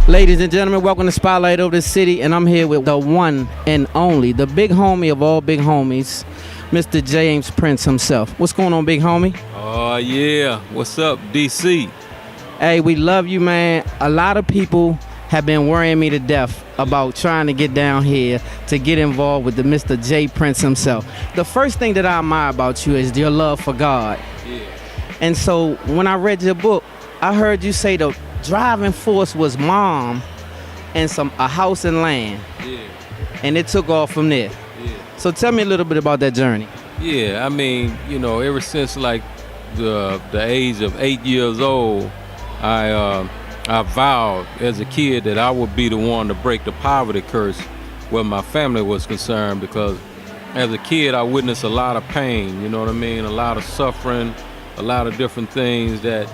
Ladies and gentlemen, welcome to Spotlight Over the City, and I'm here with the one and only, the big homie of all big homies, Mr. James Prince himself. What's going on, big homie? Oh, yeah. What's up, DC? Hey, we love you, man. A lot of people have been worrying me to death about trying to get down here to get involved with the Mr. J. Prince himself. The first thing that I admire about you is your love for God. Yeah. And so when I read your book, I heard you say the driving force was mom and a house and land. Yeah. And it took off from there. Yeah. So tell me a little bit about that journey. Yeah, I mean, ever since like the age of 8 years old, I vowed as a kid that I would be the one to break the poverty curse where my family was concerned, because as a kid I witnessed a lot of pain, you know what I mean, a lot of suffering, a lot of different things that,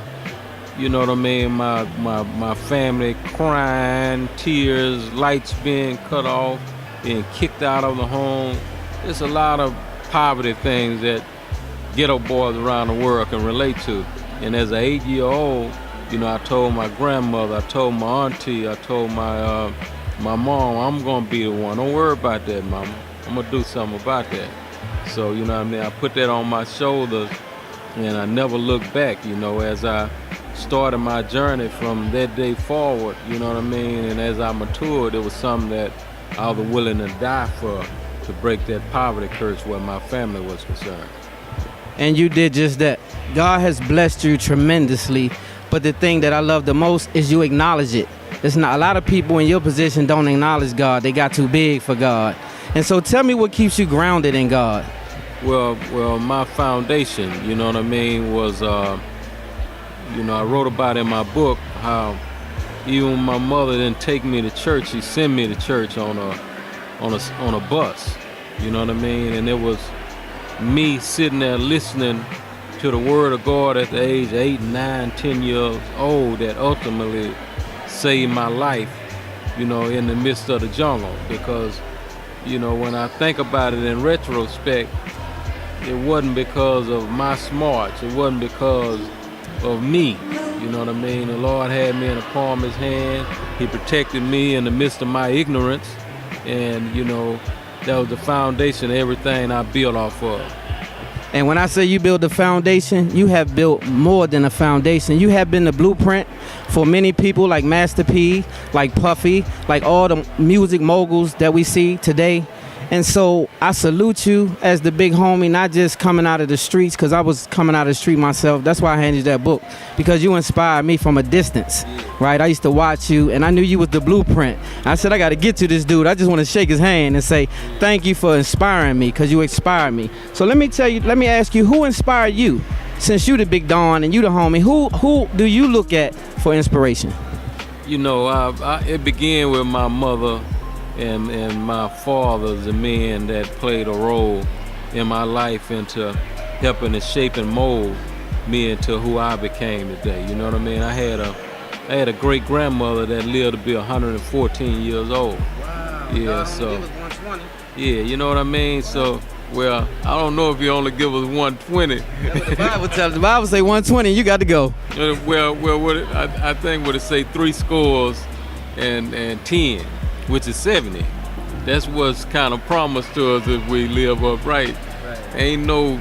you know what I mean, my family crying, tears, lights being cut off, being kicked out of the home. There's a lot of poverty things that ghetto boys around the world can relate to. And as an 8-year-old, I told my grandmother, I told my auntie, I told my mom, I'm gonna be the one. Don't worry about that, mama. I'm gonna do something about that. So, you know what I mean, I put that on my shoulders and I never looked back, as I started my journey from that day forward, you know what I mean? And as I matured, it was something that I was willing to die for, to break that poverty curse where my family was concerned. And you did just that. God has blessed you tremendously, but the thing that I love the most is you acknowledge it. It's not, a lot of people in your position don't acknowledge God. They got too big for God. And so tell me what keeps you grounded in God. Well, my foundation, you know what I mean, was I wrote about in my book how even my mother didn't take me to church. She sent me to church on a bus, you know what I mean? And it was me sitting there listening to the word of God at the age of 8, 9, 10 years old that ultimately saved my life, in the midst of the jungle. Because, when I think about it in retrospect, it wasn't because of my smarts. It wasn't because of me, you know what I mean? The Lord had me in the palm of his hand. He protected me in the midst of my ignorance. And, that was the foundation of everything I built off of. And when I say you build a foundation, you have built more than a foundation. You have been the blueprint for many people like Master P, like Puffy, like all the music moguls that we see today. And so I salute you as the big homie, not just coming out of the streets, because I was coming out of the street myself. That's why I handed you that book, because you inspired me from a distance, right? I used to watch you, and I knew you was the blueprint. I said, I got to get to this dude. I just want to shake his hand and say, thank you for inspiring me, because you inspired me. So let me ask you, who inspired you? Since you the big Don and you the homie, who do you look at for inspiration? It began with my mother and my father, the men that played a role in my life into helping to shape and mold me into who I became today. You know what I mean? I had a great grandmother that lived to be 114 years old. Wow. Yeah, so 120. yeah, you know what I mean? So, well, I don't know if you only give us 120. That's what the Bible tells. The Bible say 120, you got to go. I think what it say 80 and 10. Which is 70. That's what's kind of promised to us if we live upright. Right. Ain't no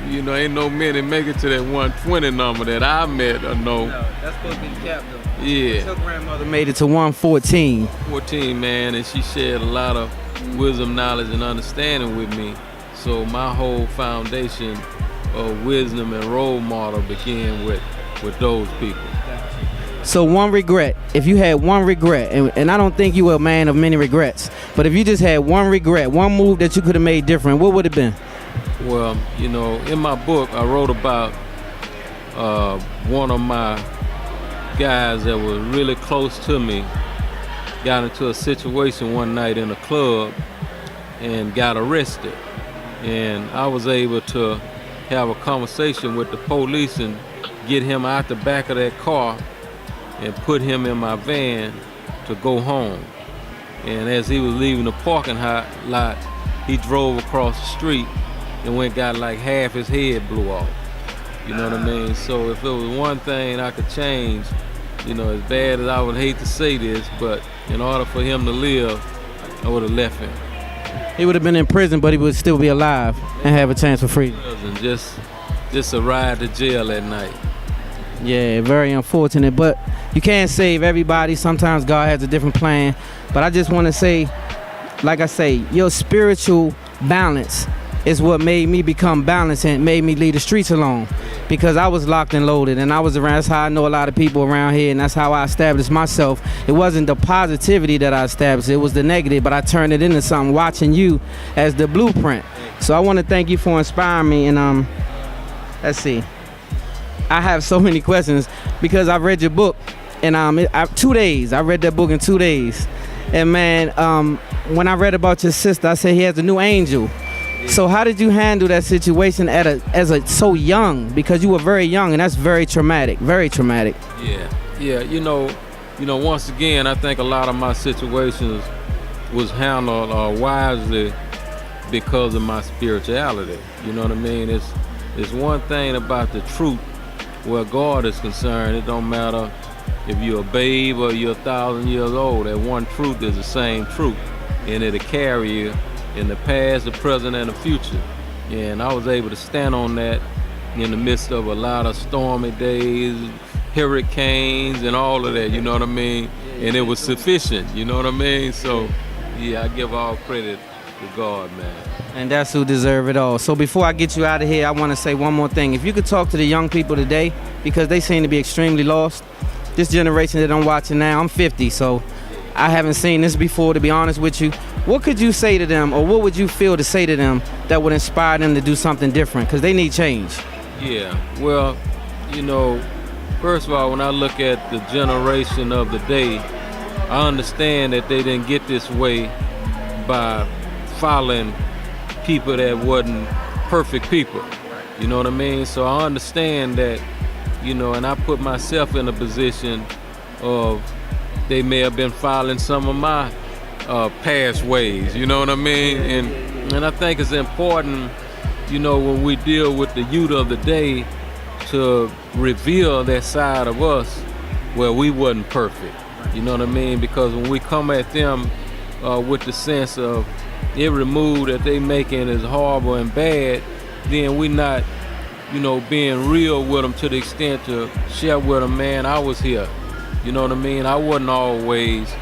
many make it to that 120 number that I met or know. No, that's supposed to be the cap though. Yeah. Your grandmother made it to 114. 14, man, and she shared a lot of wisdom, knowledge, and understanding with me. So my whole foundation of wisdom and role model began with those people. So one regret, if you had one regret, and I don't think you were a man of many regrets, but if you just had one regret, one move that you could have made different, what would it have been? Well, in my book, I wrote about one of my guys that was really close to me, got into a situation one night in a club and got arrested. And I was able to have a conversation with the police and get him out the back of that car and put him in my van to go home. And as he was leaving the parking lot, he drove across the street and got like half his head blew off. You know what I mean? So if there was one thing I could change You know, as bad as I would hate to say this, but in order for him to live, I would have left him. He would have been in prison, but he would still be alive and have a chance for freedom. And just a ride to jail at night. Yeah, very unfortunate, but you can't save everybody. Sometimes God has a different plan. But I just want to say, like I say, your spiritual balance is what made me become balanced and made me leave the streets alone, because I was locked and loaded and I was around. That's how I know a lot of people around here, and that's how I established myself. It wasn't the positivity that I established, it was the negative, but I turned it into something watching you as the blueprint. So I want to thank you for inspiring me. And let's see, I have so many questions because I've read your book, and 2 days, I read that book in 2 days. And man, when I read about your sister, I said he has a new angel. So how did you handle that situation so young? Because you were very young, and that's very traumatic, very traumatic. Yeah. You know, once again, I think a lot of my situations was handled wisely because of my spirituality. You know what I mean? It's one thing about the truth where God is concerned. It don't matter if you're a babe or you're 1,000 years old. That one truth is the same truth, and it'll carry you in the past, the present, and the future. Yeah, and I was able to stand on that in the midst of a lot of stormy days, hurricanes, and all of that, you know what I mean? And it was sufficient, you know what I mean? So, yeah, I give all credit to God, man. And that's who deserve it all. So before I get you out of here, I want to say one more thing. If you could talk to the young people today, because they seem to be extremely lost, this generation that I'm watching now, I'm 50, so I haven't seen this before, to be honest with you. What could you say to them, or what would you feel to say to them that would inspire them to do something different? Because they need change. Yeah, well, you know, first of all, when I look at the generation of the day, I understand that they didn't get this way by following people that wasn't perfect people. You know what I mean? So I understand that, you know, and I put myself in a position of they may have been following some of my past ways, you know what I mean? And I think it's important, you know, when we deal with the youth of the day, to reveal that side of us where we wasn't perfect, you know what I mean? Because when we come at them with the sense of every move that they making is horrible and bad, then we not, you know, being real with them to the extent to share with them, man, I was here. You know what I mean? I wasn't always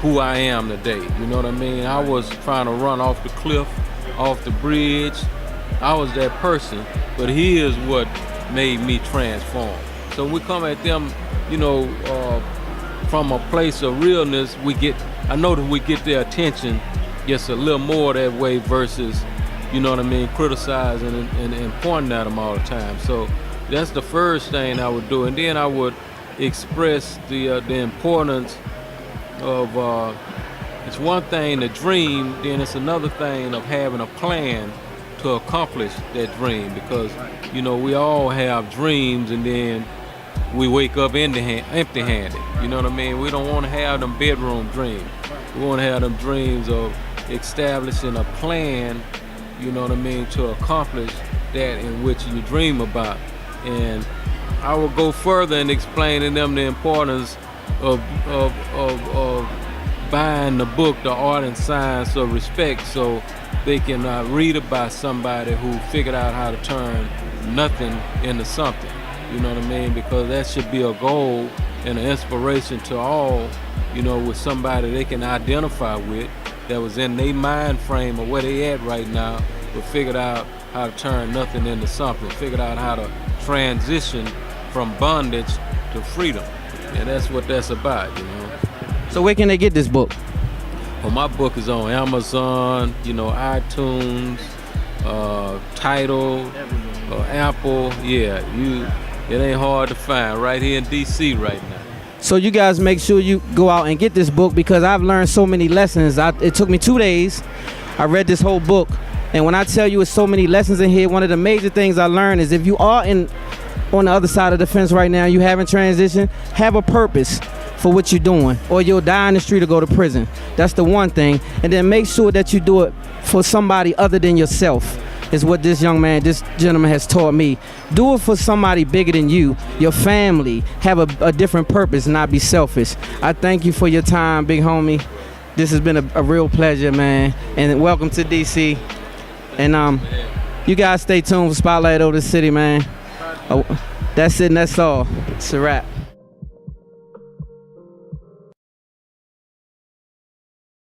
who I am today. You know what I mean? I was trying to run off the cliff, off the bridge. I was that person, but he is what made me transform. So we come at them, you know, from a place of realness. I know that we get their attention just a little more that way versus, you know what I mean, criticizing and pointing at them all the time. So that's the first thing I would do. And then I would express the importance of, it's one thing to dream, then it's another thing of having a plan to accomplish that dream. Because, you know, we all have dreams and then we wake up empty-handed. You know what I mean? We don't want to have them bedroom dreams. We want to have them dreams of establishing a plan, you know what I mean, to accomplish that in which you dream about. And I will go further in explaining them the importance of buying the book, The Art and Science of Respect, so they can read about somebody who figured out how to turn nothing into something. You know what I mean? Because that should be a goal and an inspiration to all, you know, with somebody they can identify with that was in their mind frame of where they at right now, but figured out how to turn nothing into something, figured out how to transition from bondage to freedom. And that's what that's about, you know. So where can they get this book? Well, my book is on Amazon, you know, iTunes, Tidal, Apple. Yeah, it ain't hard to find right here in DC right now. So you guys make sure you go out and get this book, because I've learned so many lessons. It took me 2 days. I read this whole book, and when I tell you it's so many lessons in here, one of the major things I learned is if you are on the other side of the fence right now, you haven't transitioned, have a purpose for what you're doing, or you'll die in the street or go to prison. That's the one thing. And then make sure that you do it for somebody other than yourself. is what this gentleman has taught me. Do it for somebody bigger than you, your family. Have a different purpose, not be selfish. I thank you for your time, big homie. This has been a real pleasure, man. And welcome to DC. And you guys stay tuned for Spotlight over the City, man. Oh, that's it and that's all. It's a wrap.